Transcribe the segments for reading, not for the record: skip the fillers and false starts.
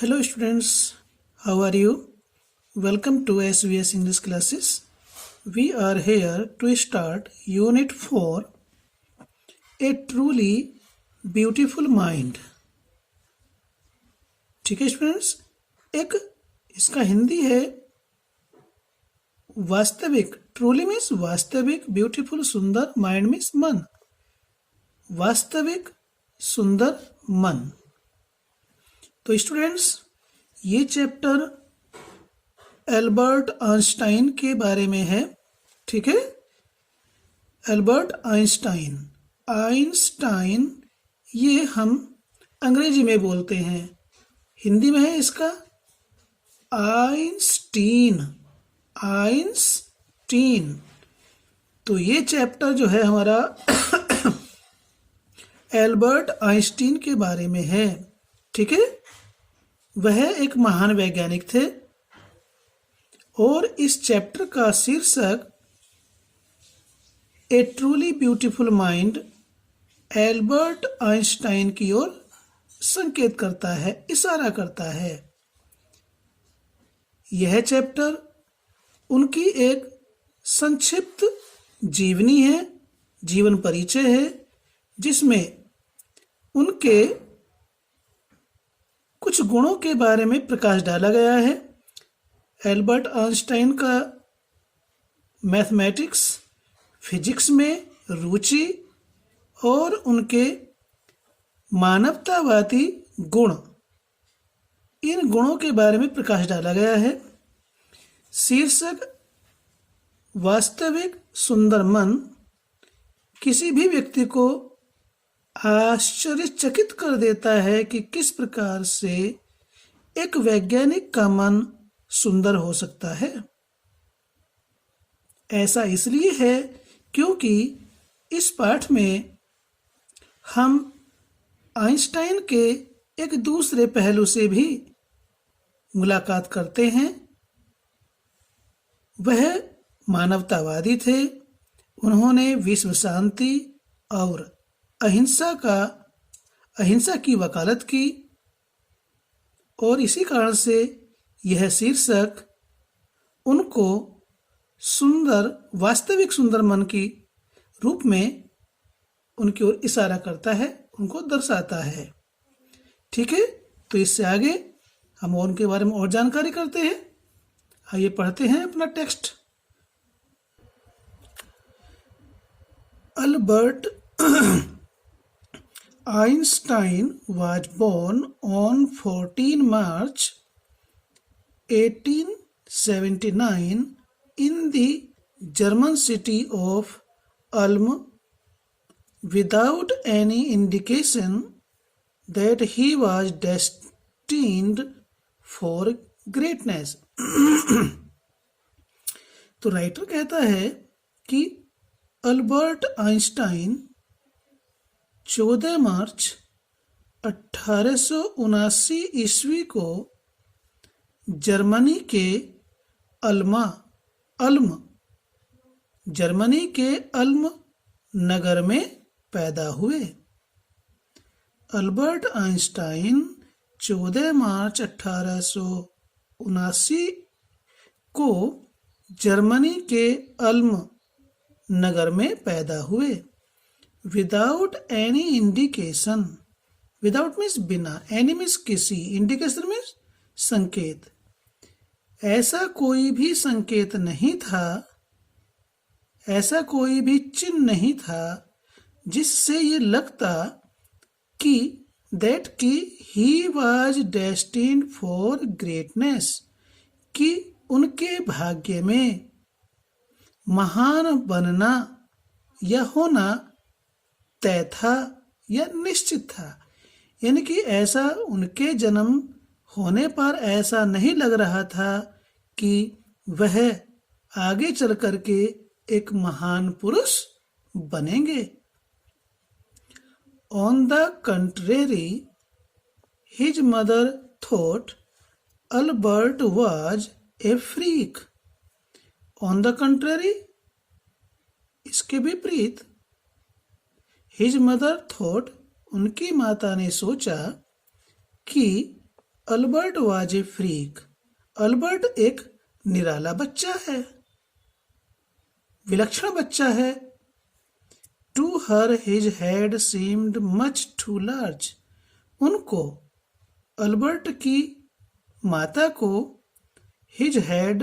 Hello students, how are you? Welcome to SVS English classes. We are here to start Unit 4, A Truly Beautiful Mind. ठीक है students, एक इसका हिंदी है वास्तविक. Truly means वास्तविक, beautiful सुंदर, माइंड मीन्स मन. वास्तविक सुंदर मन. तो स्टूडेंट्स, ये चैप्टर एल्बर्ट आइंस्टाइन के बारे में है. ठीक है, एल्बर्ट आइंस्टाइन. आइंस्टाइन ये हम अंग्रेजी में बोलते हैं, हिंदी में है इसका आइंस्टीन. आइंस्टीन. तो ये चैप्टर जो है हमारा एल्बर्ट आइंस्टीन के बारे में है. ठीक है, वह एक महान वैज्ञानिक थे और इस चैप्टर का शीर्षक a truly beautiful mind Albert Einstein की ओर संकेत करता है, इशारा करता है. यह चैप्टर उनकी एक संक्षिप्त जीवनी है, जीवन परिचय है, जिसमें उनके कुछ गुणों के बारे में प्रकाश डाला गया है. एल्बर्ट आइंस्टाइन का मैथमेटिक्स, फिजिक्स में रुचि और उनके मानवतावादी गुण, इन गुणों के बारे में प्रकाश डाला गया है. शीर्षक वास्तविक सुंदर मन किसी भी व्यक्ति को आश्चर्यचकित कर देता है कि किस प्रकार से एक वैज्ञानिक का मन सुंदर हो सकता है. ऐसा इसलिए है क्योंकि इस पाठ में हम आइंस्टाइन के एक दूसरे पहलू से भी मुलाकात करते हैं. वह मानवतावादी थे. उन्होंने विश्व शांति और अहिंसा की वकालत की और इसी कारण से यह शीर्षक उनको सुंदर, वास्तविक सुंदर मन की रूप में उनकी ओर इशारा करता है, उनको दर्शाता है. ठीक है, तो इससे आगे हम और उनके बारे में और जानकारी करते हैं. आइए पढ़ते हैं अपना text. Albert Einstein was born on 14 March 1879 in the German city of Ulm without any indication that he was destined for greatness. तो राइटर कहता है कि अल्बर्ट आइंस्टाइन 14 मार्च 1879 ईस्वी को जर्मनी के जर्मनी के अल्म नगर में पैदा हुए. अल्बर्ट आइंस्टाइन 14 मार्च 1879 को जर्मनी के अल्म नगर में पैदा हुए. Without any indication. Without means बिना, एनी मीन्स किसी, इंडिकेशन मीन्स संकेत. ऐसा कोई भी संकेत नहीं था, ऐसा कोई भी चिन्ह नहीं था जिससे ये लगता कि he was destined for greatness, कि उनके भाग्य में महान बनना या होना तय था या निश्चित था. यानी कि ऐसा उनके जन्म होने पर ऐसा नहीं लग रहा था कि वह आगे चल करके एक महान पुरुष बनेंगे. On the contrary his mother thought Albert was a freak. On the contrary, इसके विपरीत, हिज मदर थॉट, उनकी माता ने सोचा कि Albert was a freak. Albert एक निराला बच्चा है, विलक्षण बच्चा है। To her his head seemed much too large. उनको, अल्बर्ट की माता को, हिज हेड,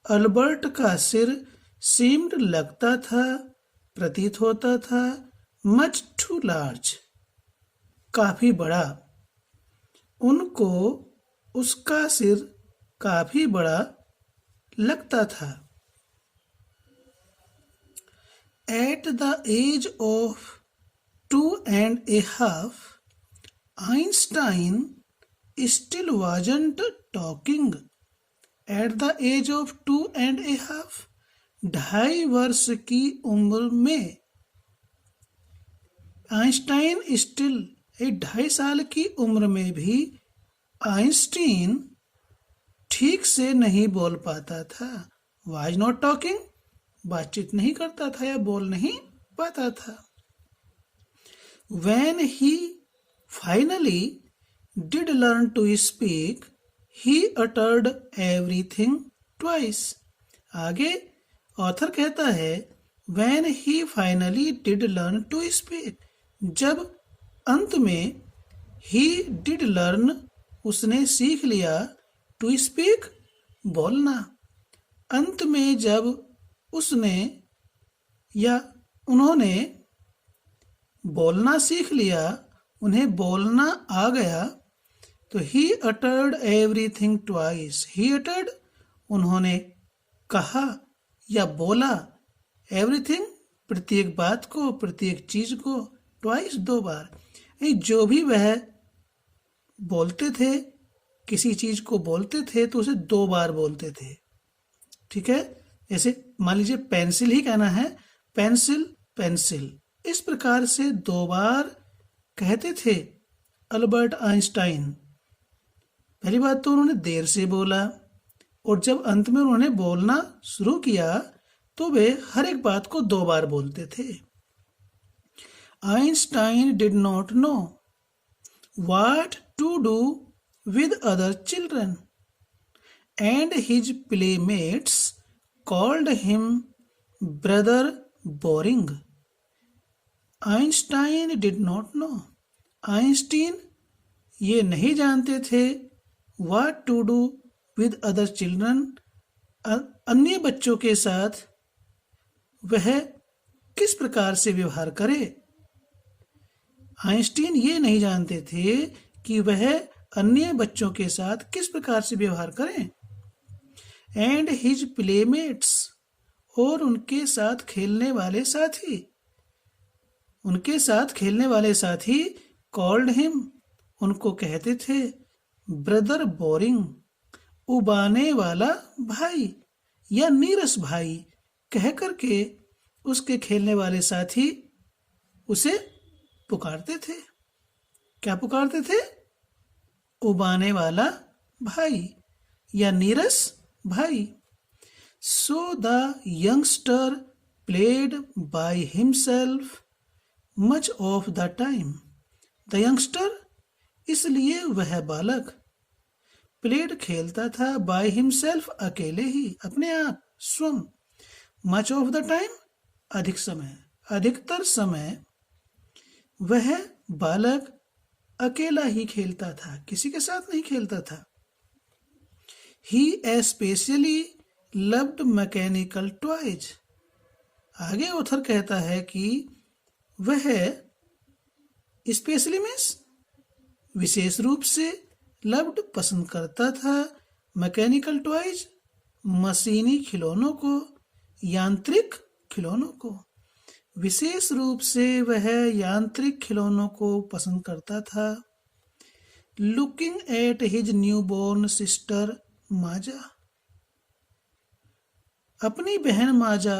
अल्बर्ट का सिर, सीम्ड लगता था, प्रतीत होता था, मच टू लार्ज, काफी बड़ा। उनको उसका सिर काफी बड़ा लगता था। At the age of 2.5, Einstein still wasn't talking. At the age of 2.5, 2.5 वर्ष की उम्र में, आइंस्टाइन स्टिल, 2.5 साल की उम्र में भी आइंस्टीन ठीक से नहीं बोल पाता था। वाज नॉट टॉकिंग, बातचीत नहीं करता था या बोल नहीं पाता था। When he finally did learn to speak, he uttered everything twice. आगे ऑथर कहता है when he finally did learn to speak, जब अंत में he did learn, उसने सीख लिया, to speak, बोलना। अंत में जब उसने या उन्होंने बोलना सीख लिया, उन्हें बोलना आ गया, तो he uttered everything twice. He uttered, उन्होंने कहा या बोला, everything, प्रत्येक बात को, प्रत्येक चीज को, twice, 2 बार। जो भी वह बोलते थे, किसी चीज को बोलते थे तो उसे 2 बार बोलते थे। ठीक है, जैसे मान लीजिए पेंसिल ही कहना है, पेंसिल, पेंसिल, इस प्रकार से 2 बार कहते थे अल्बर्ट आइंस्टाइन। पहली बात तो उन्होंने देर से बोला, और जब अंत में उन्होंने बोलना शुरू किया तो वे हर एक बात को 2 बार बोलते थे। Einstein did not know what to do with other children and his playmates called him brother boring. Einstein did not know, Einstein ये नहीं जानते थे, what to do with other children, अन्य बच्चों के साथ वह किस प्रकार से व्यवहार करे। आइंस्टीन ये नहीं जानते थे कि वह अन्य बच्चों के साथ किस प्रकार से व्यवहार करें। एंड हिज प्लेमेट्स, और उनके साथ खेलने वाले साथी, उनके साथ खेलने वाले साथी, कॉल्ड हिम, उनको कहते थे, ब्रदर बोरिंग, उबाने वाला भाई या नीरस भाई कह करके उसके खेलने वाले साथी उसे पुकारते थे। क्या पुकारते थे? उबाने वाला भाई या नीरस भाई। So the youngster played by himself much of the time. The youngster, इसलिए वह बालक, प्लेड खेलता था, बाय हिमसेल्फ अकेले ही, अपने आप, स्वयं, मच ऑफ द टाइम, अधिक समय, अधिकतर समय वह बालक अकेला ही खेलता था, किसी के साथ नहीं खेलता था। ही एस्पेशली लव्ड मैकेनिकल टॉयज। आगे ऑथर कहता है कि वह स्पेशली मीन्स विशेष रूप से, लव्ड पसंद करता था, मैकेनिकल टॉयज मशीनी खिलौनों को, यांत्रिक खिलौनों को। विशेष रूप से वह यांत्रिक खिलौनों को पसंद करता था। Looking at his newborn sister Maja. अपनी बहन माजा,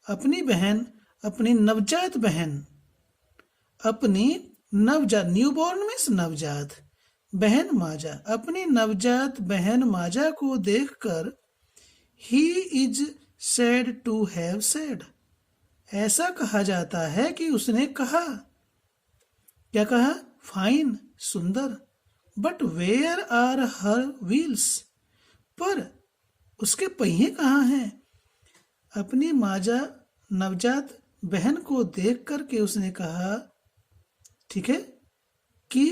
अपनी बहन, अपनी नवजात बहन, अपनी नवजात, न्यूबॉर्न मीन्स नवजात, बहन माजा, अपनी नवजात बहन माजा को देखकर he is said to have said. ऐसा कहा जाता है कि उसने कहा, क्या कहा? फाइन, सुंदर, but where are her wheels, पर उसके पहिए कहाँ हैं? अपनी माजा नवजात बहन को देख करके उसने कहा, ठीक है, कि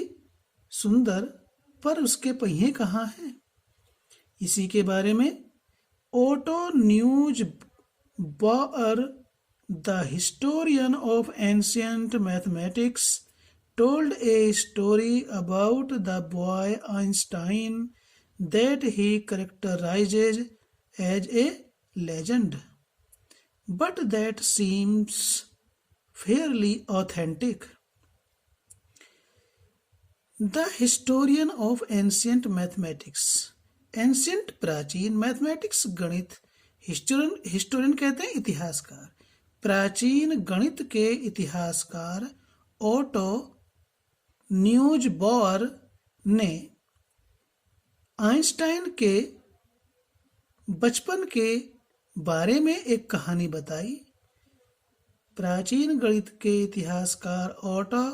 सुंदर, पर उसके पहिए कहाँ हैं? इसी के बारे में Otto Neugebauer, the historian of ancient mathematics, told a story about the boy Einstein that he characterizes as a legend, but that seems fairly authentic. The historian of ancient mathematics, ancient प्राचीन, mathematics गणित, historian कहते हैं इतिहासकार, प्राचीन गणित के इतिहासकार auto news बॉर ने आइंस्टाइन के बचपन के बारे में एक कहानी बताई। प्राचीन गणित के इतिहासकार ओटो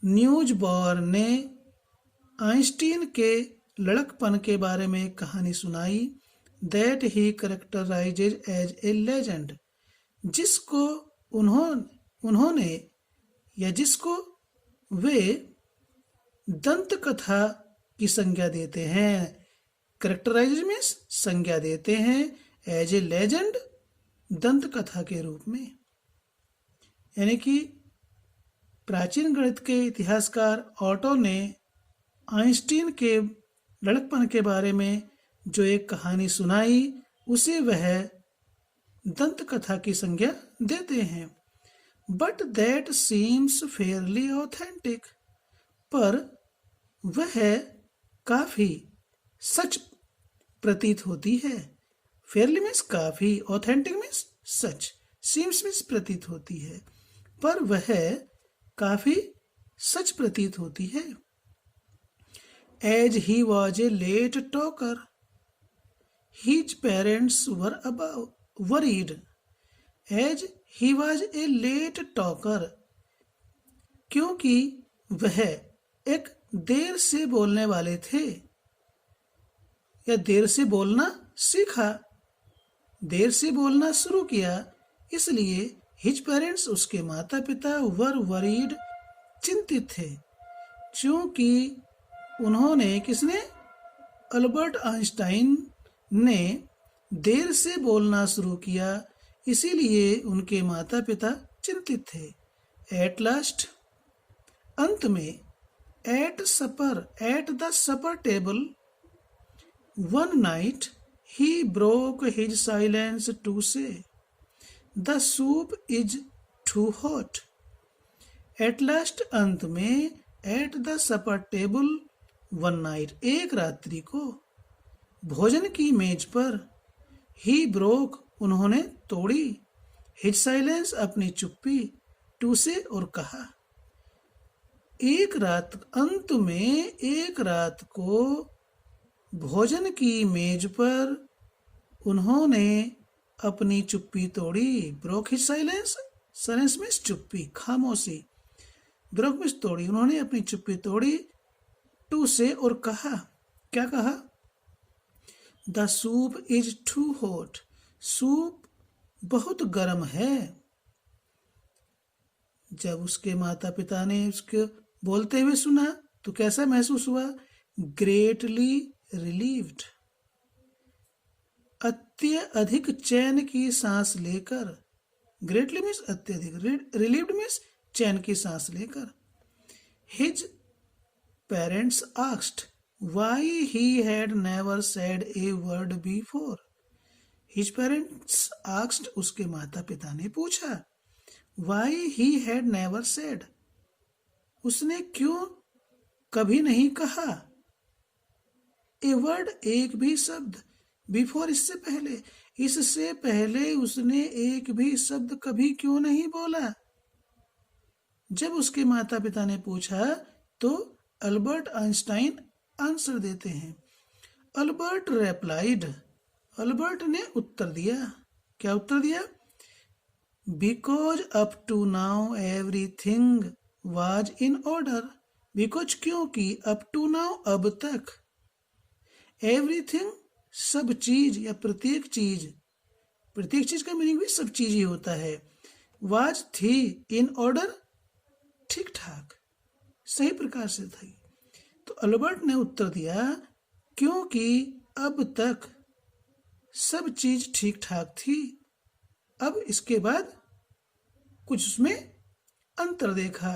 न्यूज बॉर ने आइंस्टीन के लड़कपन के बारे में एक कहानी सुनाई, that he characterises as a legend, जिसको उन्होंने या जिसको वे दंत कथा की संज्ञा देते हैं। करेक्टराइज मीन्स संज्ञा देते हैं, एज ए लेजेंड दंत कथा के रूप में। यानी कि प्राचीन गणित के इतिहासकार ओटो ने आइंस्टीन के लड़कपन के बारे में जो एक कहानी सुनाई, उसे वह दंत कथा की संज्ञा देते हैं। But that seems Fairlie authentic, पर वह काफी सच प्रतीत होती है। फेयरली मीन्स काफी, ऑथेंटिक मीन्स सच, सीम्स मीन्स प्रतीत होती है, पर वह काफी सच प्रतीत होती है। As he was a late talker, his parents were worried. As he was a late talker, क्योंकि वह एक देर से बोलने वाले थे, या देर से बोलना सीखा, देर से बोलना शुरू किया, इसलिए हिज पेरेंट्स उसके माता पिता वर वरीड चिंतित थे, क्योंकि उन्होंने किसने, अल्बर्ट आइंस्टाइन ने देर से बोलना शुरू किया, इसीलिए उनके माता पिता चिंतित थे। एट लास्ट, अंत में, at the supper table one night he broke his silence to say, the soup is too hot. At last, अंत में, at the supper table one night, एक रात्रि को, भोजन की मेज पर, ही ब्रोक, उन्होंने तोड़ी, हिज साइलेंस, अपनी चुप्पी, टू से, और कहा। एक रात, अंत में एक रात को भोजन की मेज पर उन्होंने अपनी चुप्पी तोड़ी। ब्रोक हिज साइलेंस, साइलेंस में चुप्पी, खामोशी, ब्रोक में तोड़ी, उन्होंने अपनी चुप्पी तोड़ी, टू से, और कहा, क्या कहा, the soup is too hot, soup बहुत गर्म है। जब उसके माता पिता ने उसके बोलते हुए सुना तो कैसा महसूस हुआ, ग्रेटली रिलीव्ड, अत्यधिक चैन की सांस लेकर, ग्रेटली मीन्स अत्यधिक, रिलीव्ड मीन्स चैन की सांस लेकर। His parents asked why he had never said a word before. His parents asked, उसके माता पिता ने पूछा, why he had never said, उसने क्यों कभी नहीं कहा, ए वर्ड, एक भी शब्द, बिफोर, इससे पहले उसने एक भी शब्द कभी क्यों नहीं बोला। जब उसके माता पिता ने पूछा तो अल्बर्ट आइंस्टाइन आंसर देते हैं। अल्बर्ट रेप्लाइड, अल्बर्ट ने उत्तर दिया, क्या उत्तर दिया, because up to now everything was in order, because क्योंकि अप टू नाउ अब तक, एवरीथिंग सब चीज या प्रत्येक चीज का मीनिंग भी सब चीज ही होता है, वाज थी इन ऑर्डर ठीक ठाक, सही प्रकार से थी। तो अल्बर्ट ने उत्तर दिया क्योंकि अब तक सब चीज ठीक ठाक थी। अब इसके बाद कुछ उसमें अंतर देखा,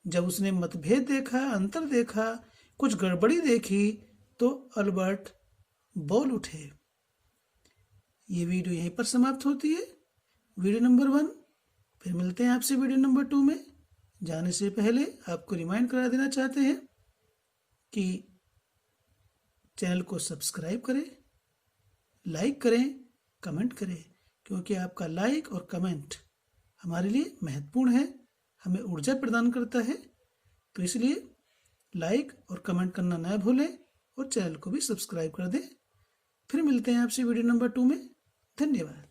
जब उसने मतभेद देखा, अंतर देखा, कुछ गड़बड़ी देखी, तो अल्बर्ट बोल उठे। ये वीडियो यहीं पर समाप्त होती है, वीडियो नंबर 1। फिर मिलते हैं आपसे वीडियो नंबर 2 में। जाने से पहले आपको रिमाइंड करा देना चाहते हैं कि चैनल को सब्सक्राइब करें, लाइक करें, कमेंट करें, क्योंकि आपका लाइक और कमेंट हमारे लिए महत्वपूर्ण है, हमें ऊर्जा प्रदान करता है। तो इसलिए लाइक और कमेंट करना ना भूलें और चैनल को भी सब्सक्राइब कर दें। फिर मिलते हैं आपसे वीडियो नंबर 2 में। धन्यवाद।